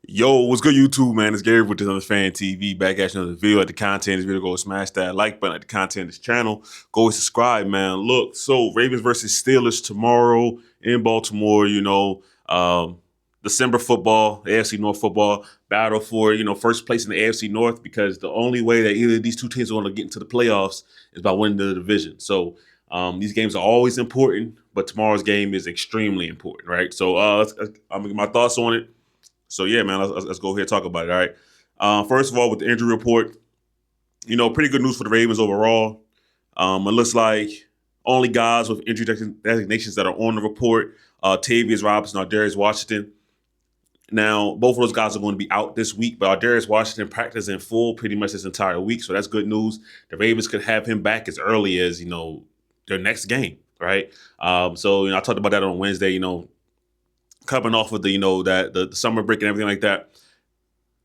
Yo, what's good, YouTube, man? It's Gary with another Fan TV. Back at you another video. At the content is video, go smash that like button. At the content of this channel, go and subscribe, man. Look, so Ravens versus Steelers tomorrow in Baltimore. December football, AFC North football battle for first place in the AFC North, because the only way that either of these two teams are going to get into the playoffs is by winning the division. So these games are always important, but tomorrow's game is extremely important, right? So I'm gonna get my thoughts on it. So yeah, man, let's go ahead and talk about it. All right. First of all, with the injury report, pretty good news for the Ravens overall. It looks like only guys with injury designations that are on the report: Tavius Robinson, Darius Washington. Now, both of those guys are going to be out this week, but Darius Washington practiced in full pretty much this entire week, so that's good news. The Ravens could have him back as early as their next game, right? I talked about that on Wednesday. Coming off of the summer break and everything like that,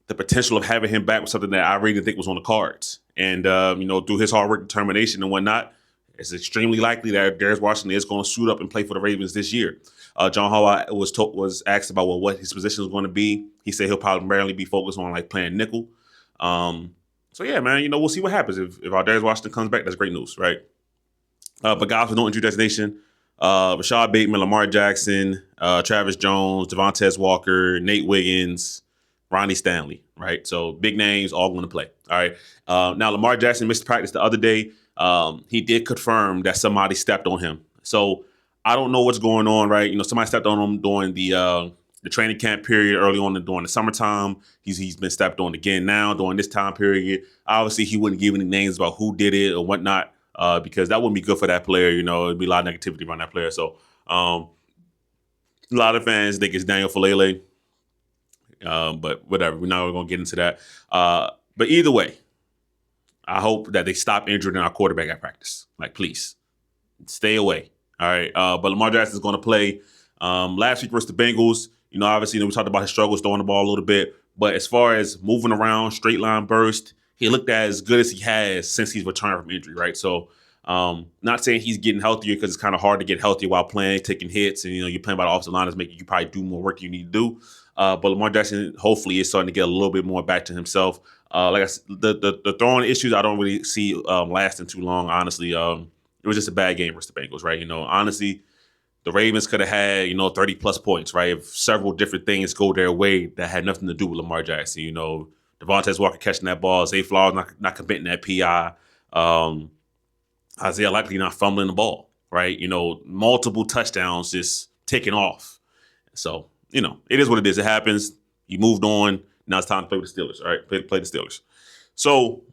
the potential of having him back was something that I really didn't think was on the cards. And through his hard work, determination, and whatnot, it's extremely likely that Darius Washington is going to suit up and play for the Ravens this year. John Howard was asked about what his position was going to be. He said he'll primarily be focused on playing nickel. So yeah, man, we'll see what happens if Darius Washington comes back. That's great news, right? But guys with no injury designation, Rashad Bateman, Lamar Jackson, Travis Jones, Devontae Walker, Nate Wiggins, Ronnie Stanley, right? So big names all going to play. All right. Now, Lamar Jackson missed practice the other day. He did confirm that somebody stepped on him. So I don't know what's going on, right? Somebody stepped on him during the training camp period early on during the summertime. He's been stepped on again now during this time period. Obviously, he wouldn't give any names about who did it or whatnot. Because that wouldn't be good for that player. It'd be a lot of negativity around that player. So a lot of fans think it's Daniel Falele, but whatever. We're not going to get into that. But either way, I hope that they stop injuring our quarterback at practice. Please, stay away. All right. But Lamar Jackson is going to play last week versus the Bengals. Obviously, we talked about his struggles throwing the ball a little bit. But as far as moving around, straight line burst, he looked as good as he has since he's returned from injury, right? So not saying he's getting healthier, because it's kind of hard to get healthier while playing, taking hits, and you're playing by the offensive line is making you probably do more work you need to do. But Lamar Jackson hopefully is starting to get a little bit more back to himself. Like I said, the throwing issues I don't really see lasting too long. Honestly, it was just a bad game versus the Bengals, right? Honestly, the Ravens could have had 30 plus points, right? If several different things go their way that had nothing to do with Lamar Jackson. Devontae Walker catching that ball, Zay Flowers not committing that PI, Isaiah Likely not fumbling the ball, right? Multiple touchdowns just taking off. So, it is what it is. It happens. You moved on. Now it's time to play with the Steelers, all right? Play the Steelers. So,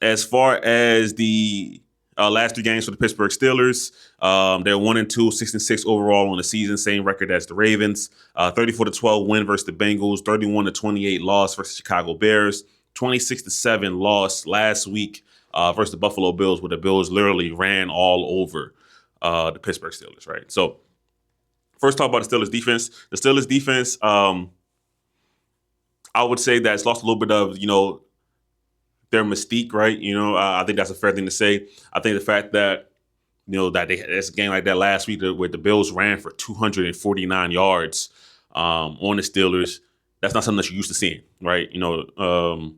as far as the last three games for the Pittsburgh Steelers, they're 1-2, 6-6 overall on the season, same record as the Ravens. 34-12 win versus the Bengals, 31-28 loss versus Chicago Bears, 26-7 loss last week versus the Buffalo Bills, where the Bills literally ran all over the Pittsburgh Steelers, right? So first, talk about the Steelers defense. The Steelers defense, I would say that it's lost a little bit of their mystique, right? I think that's a fair thing to say. I think the fact that that it's a game like that last week where the Bills ran for 249 yards on the Steelers, that's not something that you're used to seeing, right? Now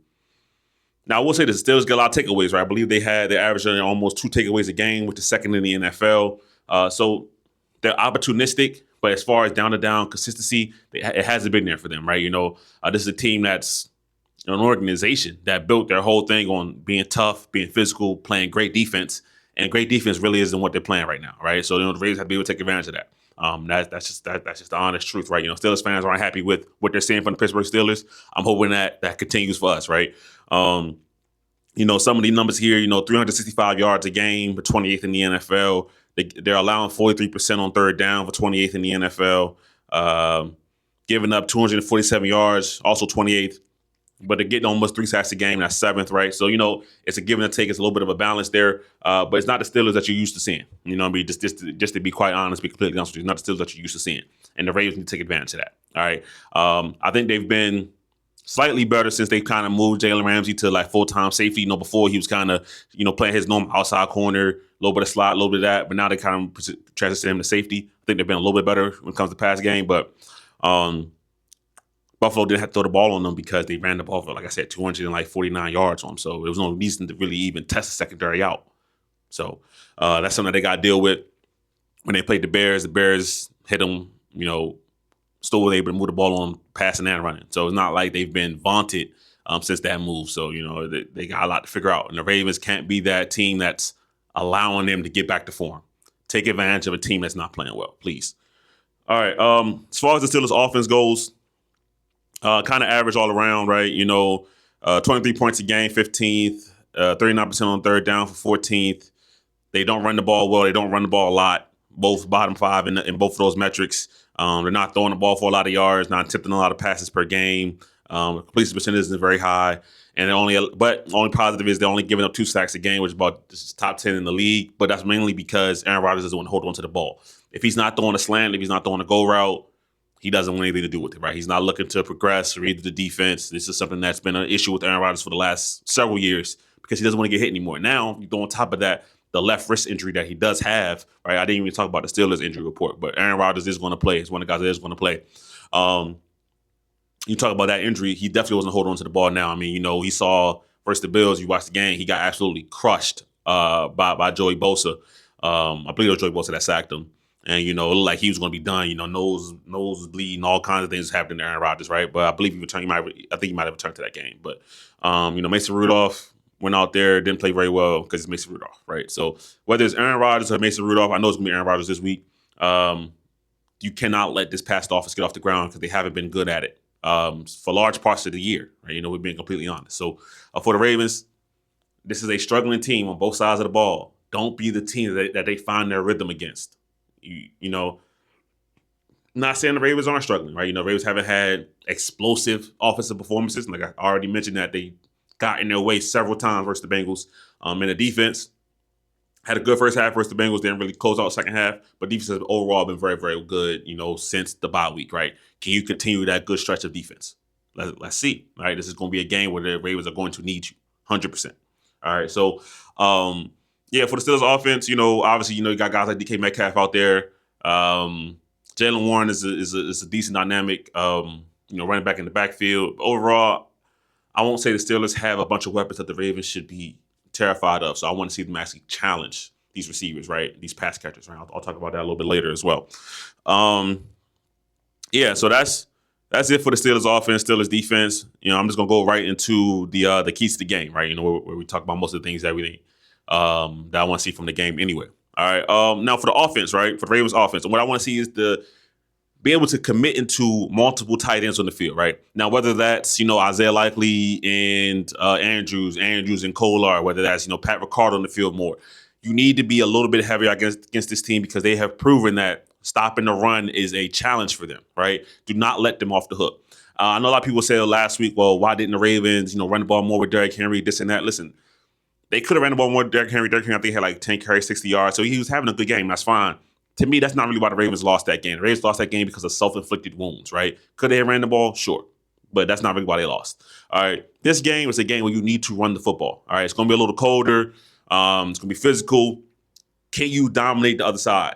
I will say the Steelers get a lot of takeaways, right? I believe they averaged almost 2 takeaways a game, which is second in the NFL. So they're opportunistic, but as far as down-to-down consistency, it hasn't been there for them, right? This is a team that's an organization that built their whole thing on being tough, being physical, playing great defense, and great defense really isn't what they're playing right now, right? So the Ravens have to be able to take advantage of that. That's just the honest truth, right? Steelers fans aren't happy with what they're seeing from the Pittsburgh Steelers. I'm hoping that continues for us, right? Some of these numbers here, 365 yards a game, but 28th in the NFL. They're allowing 43% on third down for 28th in the NFL. Giving up 247 yards, also 28th. But they're getting almost 3 sacks a game. That's 7th, right? So, it's a give and a take. It's a little bit of a balance there. But it's not the Steelers that you're used to seeing. Just to be quite honest, be completely honest with you, it's not the Steelers that you're used to seeing. And the Ravens need to take advantage of that. All right. I think they've been slightly better since they kind of moved Jalen Ramsey to full-time safety. Before he was kind of, playing his normal outside corner, a little bit of slot, a little bit of that. But now they kind of transitioned him to safety. I think they've been a little bit better when it comes to pass game. But Buffalo didn't have to throw the ball on them because they ran the ball for, like I said, 249 yards on them. So there was no reason to really even test the secondary out. So that's something that they got to deal with. When they played the Bears hit them, still able to move the ball on passing and running. So it's not like they've been vaunted since that move. So, they got a lot to figure out. And the Ravens can't be that team that's allowing them to get back to form. Take advantage of a team that's not playing well, please. All right. As far as the Steelers offense goes, kind of average all around, right? 23 points a game, 15th, 39% on third down for 14th. They don't run the ball well. They don't run the ball a lot. Both bottom five in both of those metrics. They're not throwing the ball for a lot of yards, not attempting a lot of passes per game. Completion percentage is very high. And only positive is they're only giving up 2 sacks a game, which is top 10 in the league. But that's mainly because Aaron Rodgers doesn't want to hold on to the ball. If he's not throwing a slant, if he's not throwing a go route, he doesn't want anything to do with it, right? He's not looking to progress or read the defense. This is something that's been an issue with Aaron Rodgers for the last several years because he doesn't want to get hit anymore. Now, you throw on top of that the left wrist injury that he does have, right? I didn't even talk about the Steelers injury report, but Aaron Rodgers is going to play. He's one of the guys that is going to play. You talk about that injury, he definitely wasn't holding on to the ball now. I mean, he saw versus the Bills, you watched the game, he got absolutely crushed by Joey Bosa. I believe it was Joey Bosa that sacked him. And, it looked like he was going to be done, nose bleeding, all kinds of things happening to Aaron Rodgers, right? But I believe he returned. I think he might have returned to that game. But, Mason Rudolph went out there, didn't play very well because it's Mason Rudolph, right? So whether it's Aaron Rodgers or Mason Rudolph, I know it's going to be Aaron Rodgers this week. You cannot let this past offense get off the ground because they haven't been good at it for large parts of the year, right? We're being completely honest. So for the Ravens, this is a struggling team on both sides of the ball. Don't be the team that they find their rhythm against. Not saying the Ravens aren't struggling, right? Ravens haven't had explosive offensive performances. Like I already mentioned that they got in their way several times versus the Bengals. In the defense, had a good first half versus the Bengals. Didn't really close out second half, but defense has overall been very, very good, since the bye week, right? Can you continue that good stretch of defense? Let's see, all right? This is going to be a game where the Ravens are going to need you 100%. All right, so yeah, for the Steelers offense, obviously, you got guys like DK Metcalf out there. Jalen Warren is a decent dynamic, running back in the backfield. But overall, I won't say the Steelers have a bunch of weapons that the Ravens should be terrified of. So I want to see them actually challenge these receivers, right? These pass catchers, right? I'll talk about that a little bit later as well. Yeah, so that's it for the Steelers offense, Steelers defense. I'm just gonna go right into the keys to the game, right? Where we talk about most of the things that I want to see from the game anyway. All right. Now for the offense, right? For the Ravens offense, and what I want to see is be able to commit into multiple tight ends on the field, right? Now, whether that's, Isaiah Likely and Andrews and Kolar, whether that's, Pat Ricard on the field more, you need to be a little bit heavier against this team because they have proven that stopping the run is a challenge for them, right? Do not let them off the hook. I know a lot of people said last week, well, why didn't the Ravens, run the ball more with Derrick Henry, this and that? Listen, they could have ran the ball more with Derrick Henry. Derrick Henry, I think, had like 10 carries, 60 yards. So he was having a good game. That's fine. To me, that's not really why the Ravens lost that game. The Ravens lost that game because of self-inflicted wounds, right? Could they have ran the ball? Sure. But that's not really why they lost. All right. This game is a game where you need to run the football. All right. It's going to be a little colder. It's going to be physical. Can you dominate the other side?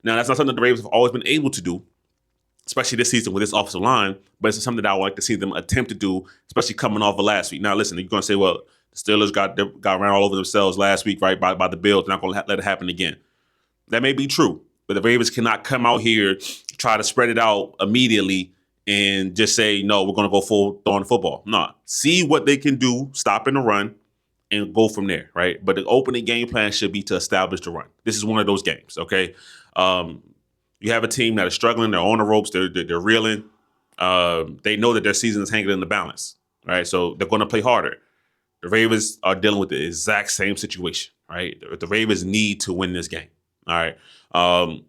Now, that's not something that the Ravens have always been able to do, especially this season with this offensive line, but it's something that I would like to see them attempt to do, especially coming off of last week. Now, listen, you're going to say, well, the Steelers got ran all over themselves last week, right, by the Bills. They're not going to let it happen again. That may be true, but the Ravens cannot come out here, try to spread it out immediately and just say, no, we're going to go full throwing the football. No, see what they can do, stop in the run, and go from there, right? But the opening game plan should be to establish the run. This is one of those games, okay? You have a team that is struggling. They're on the ropes. They're reeling. They know that their season is hanging in the balance, right? So they're going to play harder. The Ravens are dealing with the exact same situation, right? The Ravens need to win this game, all right?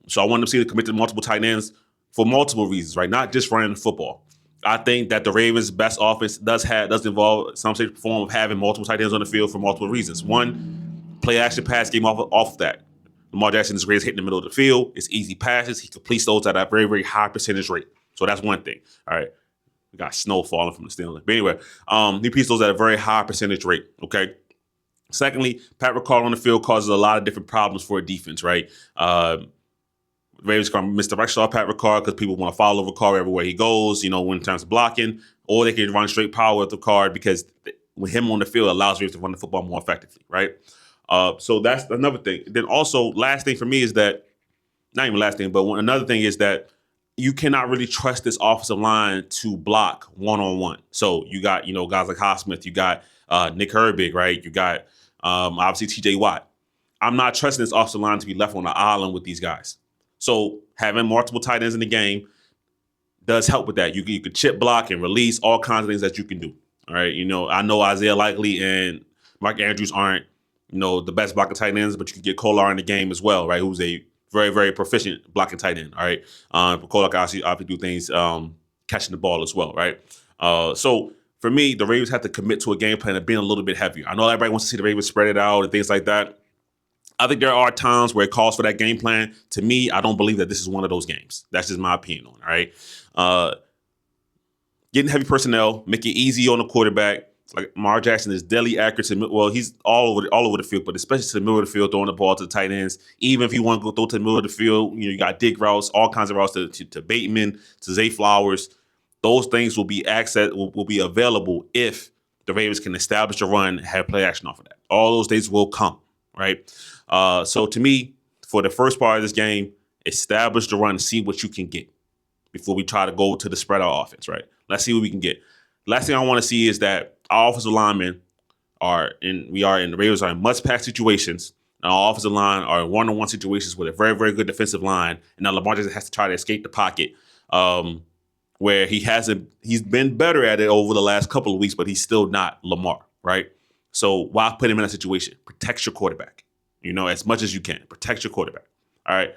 So I want them to see them commit to multiple tight ends for multiple reasons, right? Not just running the football. I think that the Ravens' best offense does involve some shape or form of having multiple tight ends on the field for multiple reasons. One, play action pass game off of that. Lamar Jackson is great at hitting the middle of the field. It's easy passes. He completes those at a very, very high percentage rate. So that's one thing. All right. We got snow falling from the ceiling. But anyway, he completes those at a very high percentage rate. Okay. Secondly, Pat Ricard on the field causes a lot of different problems for a defense, right? Ravens can misdirect Pat Ricard because people want to follow Ricard everywhere he goes, when in terms of blocking, or they can run straight power with Ricard because with him on the field allows Ravens to run the football more effectively, right? So that's another thing. Then also, last thing for me is that, not even last thing, but another thing is that you cannot really trust this offensive line to block one-on-one. So you got, guys like Highsmith, you got Nick Herbig, right? You got obviously TJ Watt. I'm not trusting this offensive line to be left on the island with these guys. So having multiple tight ends in the game does help with that. You can chip block and release, all kinds of things that you can do. All right. I know Isaiah Likely and Mark Andrews aren't, the best blocking tight ends, but you can get Kolar in the game as well, right? Who's a very, very proficient blocking tight end. All right. Kolar can obviously do things catching the ball as well, right? So for me, the Ravens have to commit to a game plan of being a little bit heavier. I know everybody wants to see the Ravens spread it out and things like that. I think there are times where it calls for that game plan. To me, I don't believe that this is one of those games. That's just my opinion on it, all right? Getting heavy personnel, make it easy on the quarterback. Like Mar Jackson is deadly accurate. He's all over the field, but especially to the middle of the field, throwing the ball to the tight ends. Even if you want to go throw to the middle of the field, you got dig routes, all kinds of routes to Bateman, to Zay Flowers. Those things will be will be available if the Ravens can establish a run, have play action off of that. All those days will come, right? So to me, for the first part of this game, establish the run and see what you can get before we try to go to the spread out offense, right? Let's see what we can get. Last thing I want to see is that our offensive linemen the Ravens are in must-pass situations. And our offensive line are in one-on-one situations with a very, very good defensive line. And now Lamar Jackson has to try to escape the pocket, where he's been better at it over the last couple of weeks, but he's still not Lamar, right? So why put him in that situation? Protect your quarterback. As much as you can. Protect your quarterback. All right.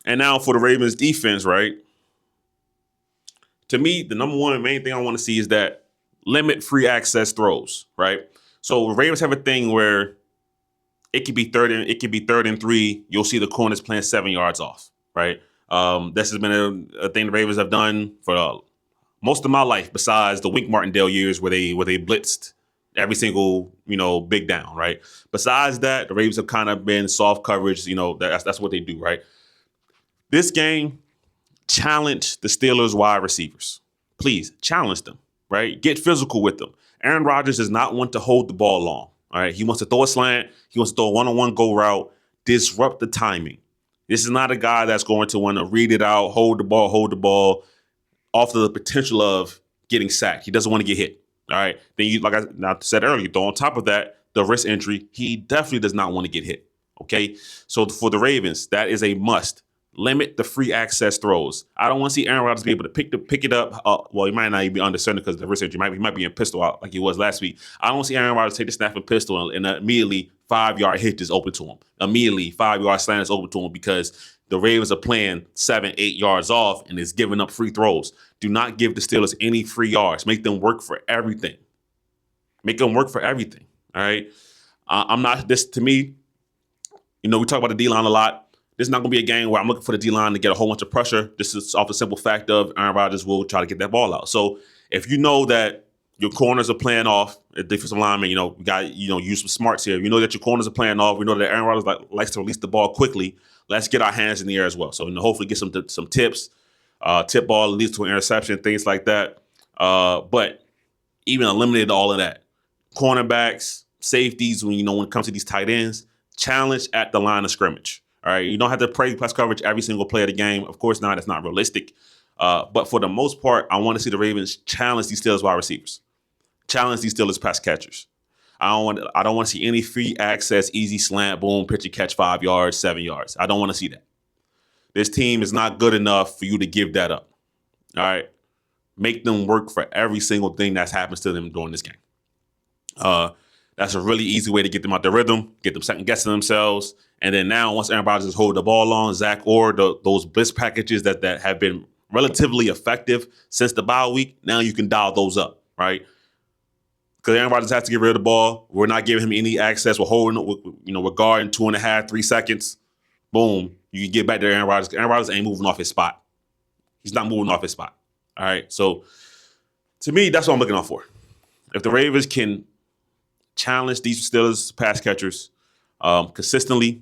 And now for the Ravens defense, right? To me, the number one main thing I want to see is that limit free access throws, right? So the Ravens have a thing where it could be third and 3. You'll see the corners playing 7 yards off, right? This has been a thing the Ravens have done for most of my life, besides the Wink Martindale years where they blitzed every single, big down, right? Besides that, the Ravens have kind of been soft coverage. That's what they do, right? This game, challenge the Steelers wide receivers. Please challenge them, right? Get physical with them. Aaron Rodgers does not want to hold the ball long, all right? He wants to throw a slant. He wants to throw a one-on-one go route, disrupt the timing. This is not a guy that's going to want to read it out, hold the ball, off the potential of getting sacked. He doesn't want to get hit. All right. Then like I said earlier, though, on top of that, the wrist injury, he definitely does not want to get hit. Okay. So for the Ravens, that is a must. Limit the free access throws. I don't want to see Aaron Rodgers be able to pick it up. He might not even be under center because the wrist injury he might be in pistol out like he was last week. I don't see Aaron Rodgers take the snap and pistol and immediately 5-yard hit is open to him. Immediately 5-yard slant is open to him because the Ravens are playing 7-8 yards off and is giving up free throws. Do not give the Steelers any free yards. Make them work for everything. All right. To me, we talk about the D-line a lot. This is not going to be a game where I'm looking for the D-line to get a whole bunch of pressure. This is off the simple fact of Aaron Rodgers will try to get that ball out. So if you know that your corners are playing off, defensive lineman, you got use some smarts here. You know that your corners are playing off. We know that Aaron Rodgers likes to release the ball quickly. Let's get our hands in the air as well. So hopefully get some tips. Tip ball leads to an interception, things like that. But even eliminated all of that. Cornerbacks, safeties, when it comes to these tight ends, challenge at the line of scrimmage. All right, you don't have to play press coverage every single play of the game. Of course not. It's not realistic. But for the most part, I want to see the Ravens challenge these Steelers wide receivers, challenge these Steelers pass catchers. I don't want to see any free access, easy slant, boom, pitch and catch 5 yards, 7 yards. I don't want to see that. This team is not good enough for you to give that up. All right, make them work for every single thing that happens to them during this game. That's a really easy way to get them out their rhythm, get them second guessing themselves. And then now, once Aaron Rodgers is holding the ball on, Zach Orr, those blitz packages that have been relatively effective since the bye week, now you can dial those up, right? Because Aaron Rodgers has to get rid of the ball. We're not giving him any access. We're holding it, we're guarding 2.5, 3 seconds. Boom, you can get back to Aaron Rodgers. Aaron Rodgers ain't moving off his spot. He's not moving off his spot. All right, so to me, that's what I'm looking out for. If the Ravens can challenge these Steelers pass catchers consistently,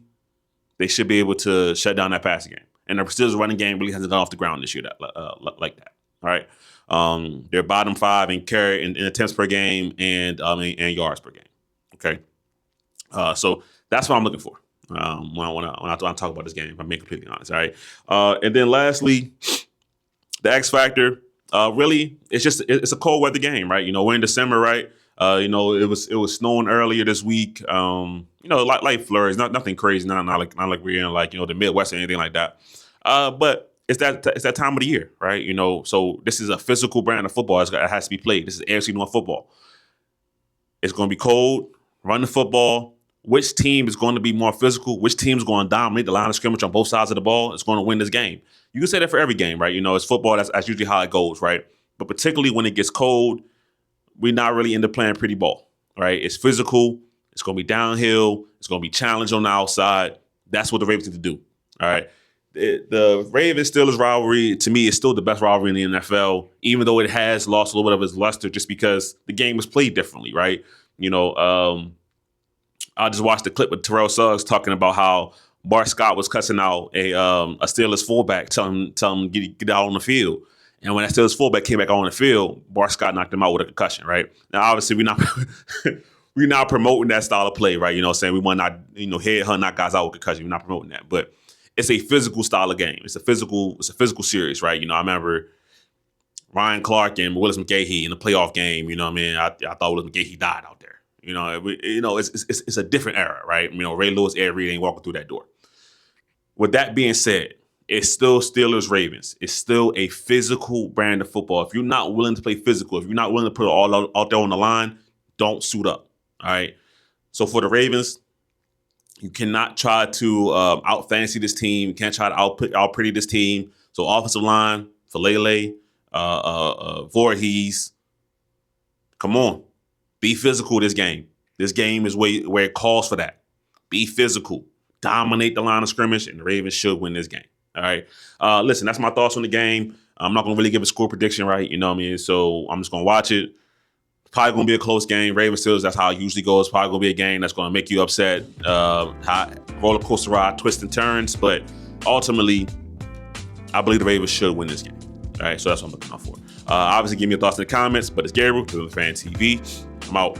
they should be able to shut down that passing game. And the Steelers' running game really hasn't gone off the ground this year like that. All right. They're bottom 5 in carry in attempts per game and yards per game. Okay. So that's what I'm looking for when I talk about this game, if I'm being completely honest. All right. And then lastly, the X factor. Really, it's a cold weather game, right? We're in December, right? It was snowing earlier this week. Light flurries, nothing crazy, not like we're in the Midwest or anything like that. But it's that time of the year, right? So this is a physical brand of football. It has to be played. This is AFC North football. It's going to be cold. Run the football. Which team is going to be more physical? Which team is going to dominate the line of scrimmage on both sides of the ball? It's going to win this game. You can say that for every game, right? It's football. That's usually how it goes, right? But particularly when it gets cold, we're not really into playing pretty ball, right? It's physical. It's going to be downhill. It's going to be challenged on the outside. That's what the Ravens need to do, all right? The Ravens-Steelers rivalry, to me, is still the best rivalry in the NFL, even though it has lost a little bit of its luster just because the game was played differently, right? I just watched the clip with Terrell Suggs talking about how Bart Scott was cussing out a Steelers fullback, telling him get out on the field. And when that Steelers fullback came back on the field, Bart Scott knocked him out with a concussion, right? Now, obviously, we're not promoting that style of play, right? Saying we want not, headhunt, knock guys out with concussion. We're not promoting that. But it's a physical style of game. It's a physical series, right? I remember Ryan Clark and Willis McGahee in the playoff game. I thought Willis McGahee died out there. It's a different era, right? Ray Lewis, Ed Reed ain't walking through that door. With that being said, it's still Steelers Ravens. It's still a physical brand of football. If you're not willing to play physical, if you're not willing to put it all out there on the line, don't suit up. All right. So for the Ravens, you cannot try to out fancy this team. You can't try to out pretty this team. So offensive line, Falele, Voorhees, come on. Be physical this game. This game is where it calls for that. Be physical. Dominate the line of scrimmage, and the Ravens should win this game. All right. Listen, that's my thoughts on the game. I'm not going to really give a score prediction, right? So I'm just going to watch it. Probably going to be a close game. Ravens Steelers, that's how it usually goes. Probably going to be a game that's going to make you upset. Roller coaster ride, twists and turns. But ultimately, I believe the Ravens should win this game. All right. So that's what I'm looking out for. Obviously, give me your thoughts in the comments. But it's Gabriel, Fan TV. I'm out.